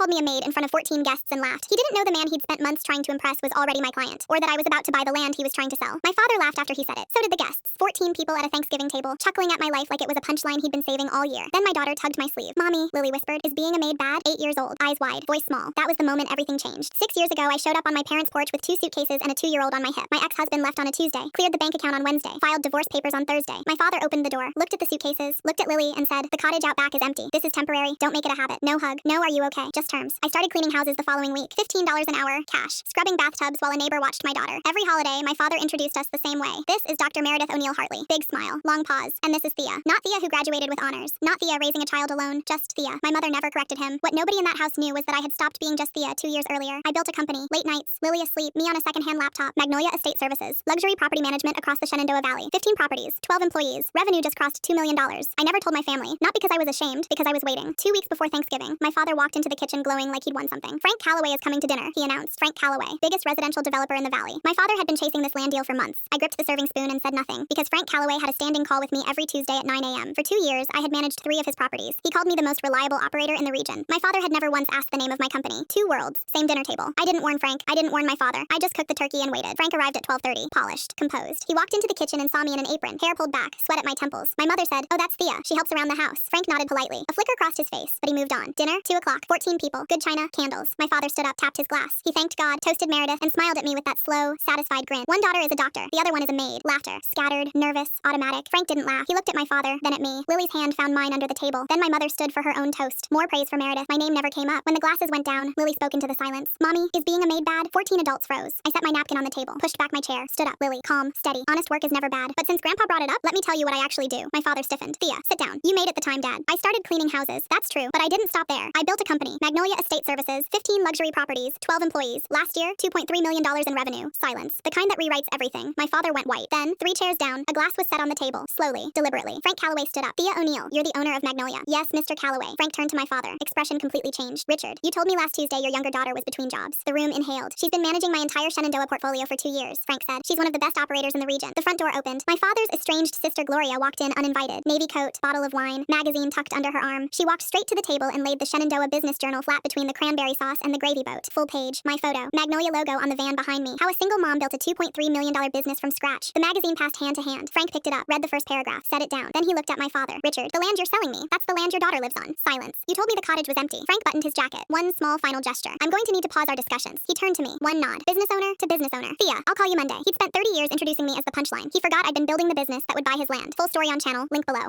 called me a maid in front of 14 guests and laughed. He didn't know the man he'd spent months trying to impress was already my client, or that I was about to buy the land he was trying to sell. My father laughed after he said it. So did the guests. 14 people at a Thanksgiving table, chuckling at my life like it was a punchline he'd been saving all year. Then my daughter tugged my sleeve. "Mommy," Lily whispered, "is being a maid bad?" 8 years old, eyes wide, voice small. That was the moment everything changed. 6 years ago, I showed up on my parents' porch with 2 suitcases and a 2-year-old on my hip. My ex-husband left on a Tuesday, cleared the bank account on Wednesday, filed divorce papers on Thursday. My father opened the door, looked at the suitcases, looked at Lily, and said, "The cottage out back is empty. This is temporary. Don't make it a habit. No hug. No, are you okay? Just terms." I started cleaning houses the following week. $15 an hour, cash. Scrubbing bathtubs while a neighbor watched my daughter. Every holiday, my father introduced us the same way. "This is Dr. Meredith O'Neill Hartley." Big smile, long pause. "And this is Thea." Not Thea who graduated with honors. Not Thea raising a child alone. Just Thea. My mother never corrected him. What nobody in that house knew was that I had stopped being just Thea 2 years earlier. I built a company. Late nights, Lily asleep, me on a secondhand laptop. Magnolia Estate Services. Luxury property management across the Shenandoah Valley. 15 properties. 12 employees. Revenue just crossed $2 million. I never told my family. Not because I was ashamed, because I was waiting. 2 weeks before Thanksgiving, my father walked into the kitchen glowing like he'd won something. "Frank Callaway is coming to dinner," he announced. Frank Callaway, biggest residential developer in the valley. My father had been chasing this land deal for months. I gripped the serving spoon and said nothing, because Frank Callaway had a standing call with me every Tuesday at 9 a.m. For 2 years, I had managed 3 of his properties. He called me the most reliable operator in the region. My father had never once asked the name of my company. 2 worlds, same dinner table. I didn't warn Frank. I didn't warn my father. I just cooked the turkey and waited. Frank arrived at 12:30, polished, composed. He walked into the kitchen and saw me in an apron, hair pulled back, sweat at my temples. My mother said, "Oh, that's Thea. She helps around the house." Frank nodded politely. A flicker crossed his face, but he moved on. Dinner, 2 o'clock, 14 people, good china, candles. My father stood up, tapped his glass. He thanked God, toasted Meredith, and smiled at me with that slow, satisfied grin. One daughter is a doctor. The other one is a maid. Laughter. Scattered, nervous, automatic. Frank didn't laugh. He looked at my father, then at me. Lily's hand found mine under the table. Then my mother stood for her own toast. More praise for Meredith. My name never came up. When the glasses went down, Lily spoke into the silence. "Mommy, is being a maid bad?" 14 adults froze. I set my napkin on the table, pushed back my chair, stood up. "Lily, calm, steady. Honest work is never bad. But since Grandpa brought it up, let me tell you what I actually do." My father stiffened. "Thea, sit down. You made it the time, Dad. I started cleaning houses. That's true. But I didn't stop there. I built a company. Magnolia Estate Services. 15 luxury properties. 12 employees. Last year, $2.3 million in revenue." Silence. The kind that rewrites everything. My father went white. Then, 3 chairs down, a glass was set on the table. Slowly, deliberately. Frank Callaway stood up. "Thea O'Neill, you're the owner of Magnolia." "Yes, Mr. Callaway." Frank turned to my father. Expression completely changed. "Richard, you told me last Tuesday your younger daughter was between jobs." The room inhaled. "She's been managing my entire Shenandoah portfolio for 2 years," Frank said. "She's one of the best operators in the region." The front door opened. My father's estranged sister Gloria walked in uninvited. Navy coat, bottle of wine, magazine tucked under her arm. She walked straight to the table and laid the Shenandoah Business Journal flat between the cranberry sauce and the gravy boat. Full page. My photo. Magnolia logo on the van behind me. How a single mom built a $2.3 million business from scratch. The magazine passed hand to hand. Frank picked it up, read the first paragraph, set it down. Then he looked at my father. "Richard, the land you're selling me, that's the land your daughter lives on." Silence. "You told me the cottage was empty." Frank buttoned his jacket. One small final gesture. "I'm going to need to pause our discussions." He turned to me. One nod. Business owner to business owner. "Thea, I'll call you Monday." He'd spent 30 years introducing me as the punchline. He forgot I'd been building the business that would buy his land. Full story on channel, link below.